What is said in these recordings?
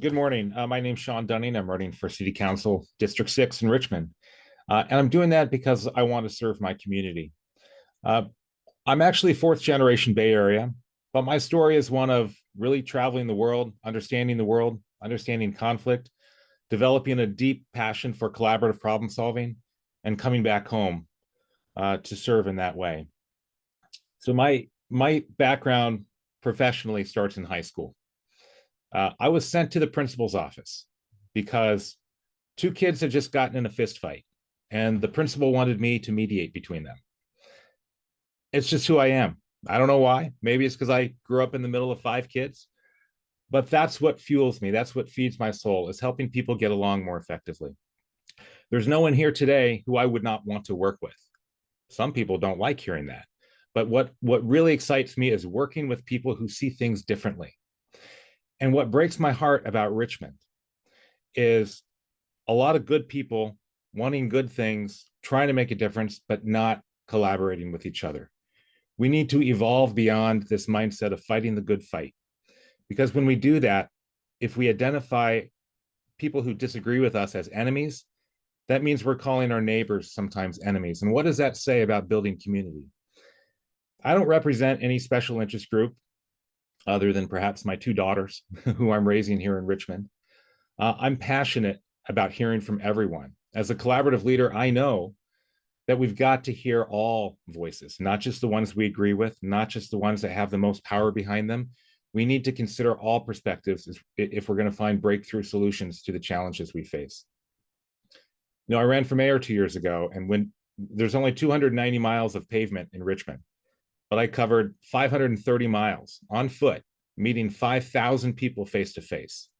Good morning. My name's Shawn. I'm running for City Council District 6 in Richmond. And I'm doing that because I want to serve my community. Uh, I'm actually fourth generation Bay Area, but my story is one of really traveling the world, understanding conflict, developing a deep passion for collaborative problem solving, and coming back home to serve in that way. So my background professionally starts in high school. I was sent to the principal's office because two kids had just gotten in a fist fight, and the principal wanted me to mediate between them. It's just who I am. I don't know why. Maybe it's because I grew up in the middle of five kids, but that's what fuels me. That's what feeds my soul, is helping people get along more effectively. There's no one here today who I would not want to work with. Some people don't like hearing that. But what really excites me is working with people who see things differently. And what breaks my heart about Richmond is a lot of good people wanting good things, trying to make a difference, but not collaborating with each other. We need to evolve beyond this mindset of fighting the good fight. Because when we do that, if we identify people who disagree with us as enemies, that means we're calling our neighbors sometimes enemies. And what does that say about building community? I don't represent any special interest group other than perhaps my two daughters who I'm raising here in Richmond. I'm passionate about hearing from everyone. As a collaborative leader, I know that we've got to hear all voices, not just the ones we agree with, not just the ones that have the most power behind them. We need to consider all perspectives if we're going to find breakthrough solutions to the challenges we face. You know, I ran for mayor 2 years ago, and when there's only 290 miles of pavement in Richmond, but I covered 530 miles on foot, meeting 5,000 people face to face.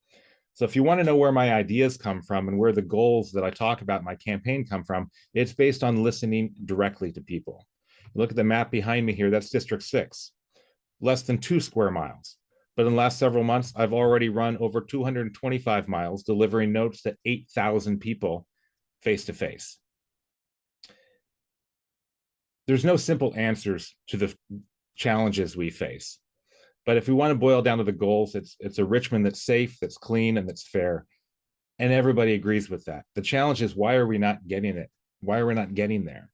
So if you want to know where my ideas come from and where the goals that I talk about in my campaign come from, it's based on listening directly to people. Look at the map behind me here. That's District 6, less than 2 square miles. But in the last several months, I've already run over 225 miles, delivering notes to 8,000 people face to face. There's no simple answers to the challenges we face. But if we want to boil down to the goals, it's a Richmond that's safe, that's clean, and that's fair. And everybody agrees with that. The challenge is, why are we not getting it? Why are we not getting there?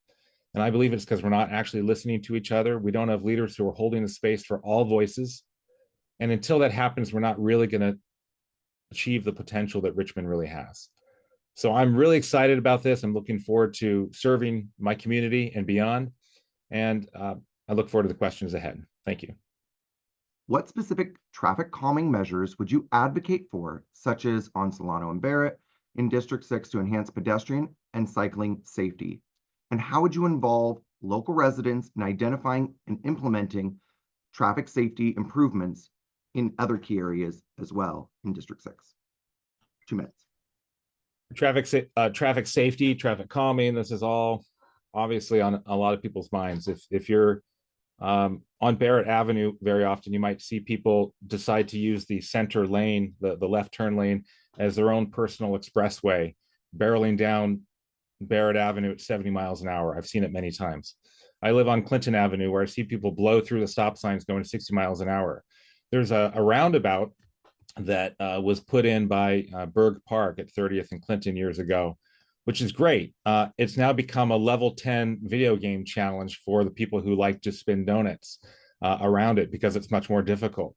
And I believe it's because we're not actually listening to each other. We don't have leaders who are holding the space for all voices. And until that happens, we're not really going to achieve the potential that Richmond really has. So I'm really excited about this. I'm looking forward to serving my community and beyond. And I look forward to the questions ahead. Thank you. What specific traffic calming measures would you advocate for, such as on Solano and Barrett in District 6 to enhance pedestrian and cycling safety? And how would you involve local residents in identifying and implementing traffic safety improvements in other key areas as well in District 6? 2 minutes. Traffic safety, traffic calming. This is all obviously on a lot of people's minds. If you're on Barrett Avenue, very often you might see people decide to use the center lane, the left turn lane, as their own personal expressway, barreling down Barrett Avenue at 70 miles an hour. I've seen it many times. I live on Clinton Avenue, where I see people blow through the stop signs going 60 miles an hour. There's a roundabout that was put in by Berg Park at 30th and Clinton years ago, which is great. It's now become a level 10 video game challenge for the people who like to spin donuts around it, because it's much more difficult.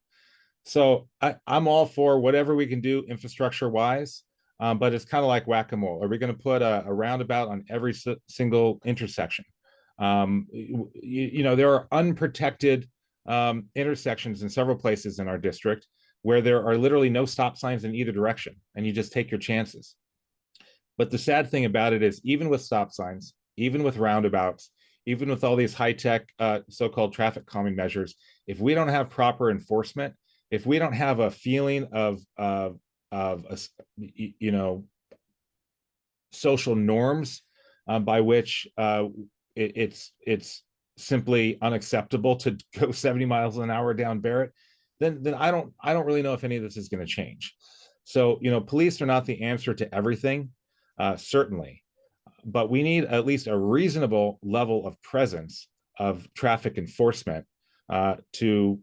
So I'm all for whatever we can do infrastructure wise, but it's kind of like whack-a-mole. Are we going to put a roundabout on every single intersection? There are unprotected intersections in several places in our district where there are literally no stop signs in either direction, and you just take your chances. But the sad thing about it is, even with stop signs, even with roundabouts, even with all these high-tech so-called traffic calming measures, if we don't have proper enforcement, if we don't have a feeling of social norms by which it's simply unacceptable to go 70 miles an hour down Barrett, then I don't really know if any of this is going to change. So, police are not the answer to everything, certainly, but we need at least a reasonable level of presence of traffic enforcement to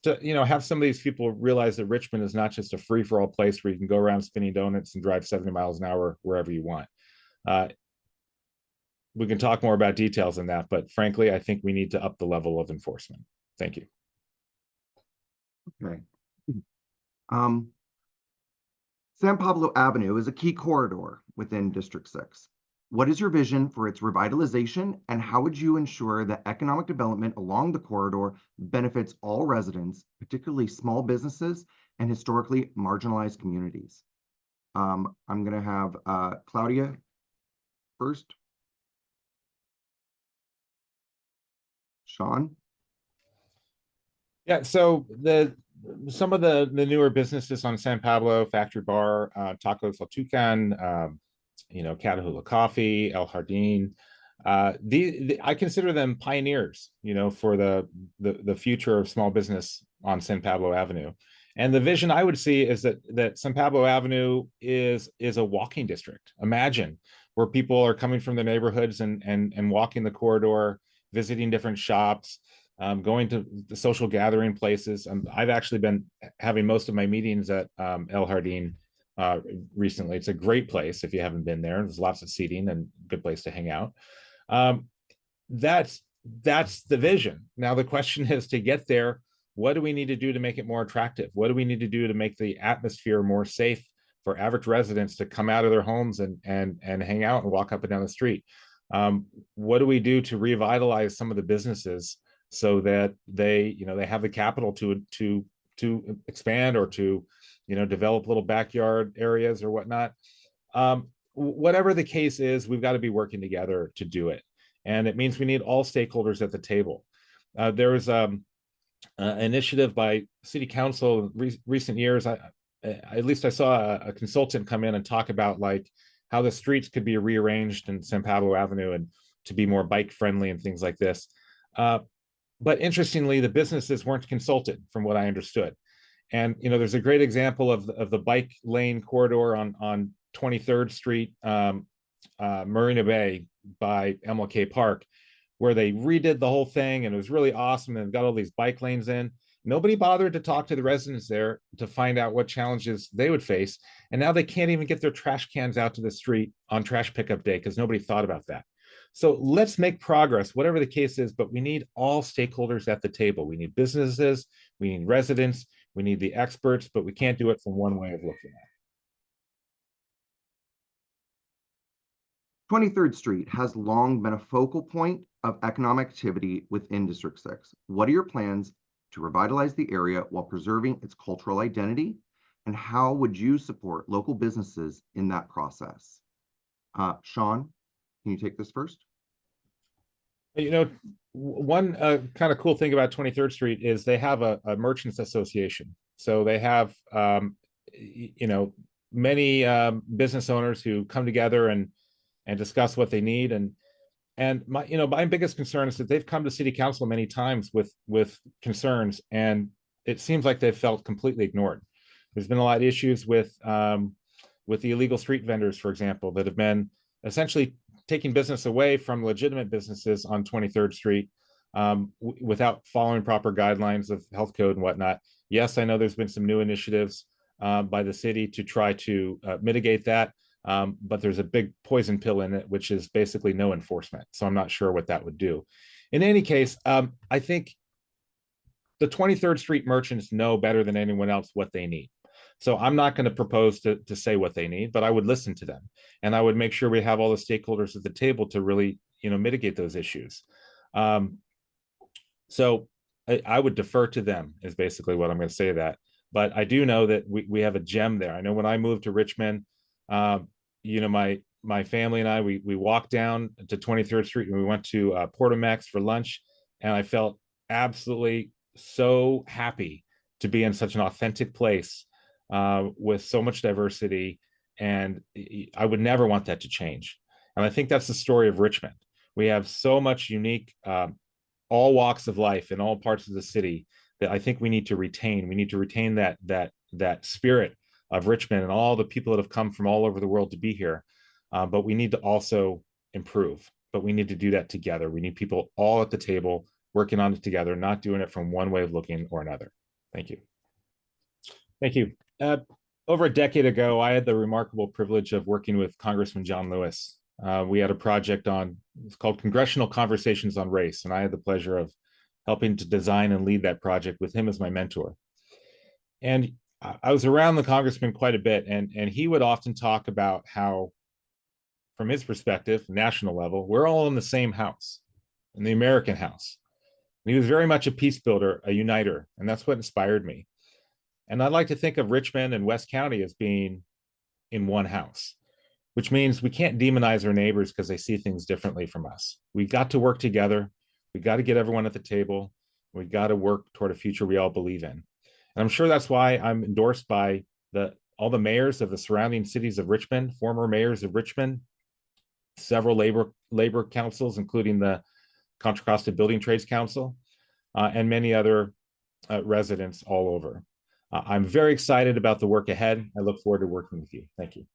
to have some of these people realize that Richmond is not just a free for all place where you can go around spinning donuts and drive 70 miles an hour wherever you want. Uh, we can talk more about details on that, but frankly, I think we need to up the level of enforcement. Thank you. Okay. San Pablo Avenue is a key corridor within District 6. What is your vision for its revitalization, and how would you ensure that economic development along the corridor benefits all residents, particularly small businesses and historically marginalized communities? I'm going to have Claudia first. Shawn? Yeah, so some of the newer businesses on San Pablo, Factory Bar, Tacos El Tucan, Catahoula Coffee, El Jardín. I consider them pioneers, for the future of small business on San Pablo Avenue. And the vision I would see is that San Pablo Avenue is a walking district. Imagine where people are coming from the neighborhoods and walking the corridor, visiting different shops, going to the social gathering places. I've actually been having most of my meetings at El Jardín recently. It's a great place if you haven't been there. There's lots of seating and good place to hang out. That's the vision. Now the question is, to get there, what do we need to do to make it more attractive? What do we need to do to make the atmosphere more safe for average residents to come out of their homes and hang out and walk up and down the street? What do we do to revitalize some of the businesses so that they have the capital to expand or to develop little backyard areas or whatnot? Whatever the case is, we've got to be working together to do it, and it means we need all stakeholders at the table. There was an initiative by City Council in recent years. At least I saw a consultant come in and talk about like how the streets could be rearranged in San Pablo Avenue and to be more bike friendly and things like this. But interestingly, the businesses weren't consulted, from what I understood. And there's a great example of the bike lane corridor on 23rd Street, Marina Bay by MLK Park, where they redid the whole thing and it was really awesome and got all these bike lanes in. Nobody bothered to talk to the residents there to find out what challenges they would face. And now they can't even get their trash cans out to the street on trash pickup day because nobody thought about that. So let's make progress, whatever the case is, but we need all stakeholders at the table. We need businesses, we need residents, we need the experts, but we can't do it from one way of looking at it. 23rd Street has long been a focal point of economic activity within District 6. What are your plans to revitalize the area while preserving its cultural identity? And how would you support local businesses in that process? Shawn, can you take this first? One kind of cool thing about 23rd Street is they have a merchants association. So they have, many business owners who come together and discuss what they need. And my biggest concern is that they've come to City Council many times with concerns, and it seems like they've felt completely ignored. There's been a lot of issues with the illegal street vendors, for example, that have been essentially taking business away from legitimate businesses on 23rd Street without following proper guidelines of health code and whatnot. Yes, I know there's been some new initiatives by the city to try to mitigate that, but there's a big poison pill in it, which is basically no enforcement. So I'm not sure what that would do. In any case, I think the 23rd Street merchants know better than anyone else what they need. So I'm not going to propose to say what they need, but I would listen to them. And I would make sure we have all the stakeholders at the table to really, mitigate those issues. So I would defer to them is basically what I'm going to say that. But I do know that we have a gem there. I know when I moved to Richmond, my family and I, we walked down to 23rd Street and we went to Portomex for lunch. And I felt absolutely so happy to be in such an authentic place with so much diversity. And I would never want that to change. And I think that's the story of Richmond. We have so much unique, all walks of life in all parts of the city that I think we need to retain. We need to retain that spirit of Richmond and all the people that have come from all over the world to be here. But we need to also improve, but we need to do that together. We need people all at the table working on it together, not doing it from one way of looking or another. Thank you. Thank you. Over a decade ago, I had the remarkable privilege of working with Congressman John Lewis. We had a project it's called Congressional Conversations on Race, and I had the pleasure of helping to design and lead that project with him as my mentor. And I was around the congressman quite a bit, and he would often talk about how, from his perspective, national level, we're all in the same house, in the American house. And he was very much a peace builder, a uniter, and that's what inspired me. And I'd like to think of Richmond and West County as being in one house, which means we can't demonize our neighbors because they see things differently from us. We got to work together. We got to get everyone at the table. We got to work toward a future we all believe in. And I'm sure that's why I'm endorsed by all the mayors of the surrounding cities of Richmond, former mayors of Richmond, several labor councils, including the Contra Costa Building Trades Council, and many other residents all over. I'm very excited about the work ahead. I look forward to working with you. Thank you.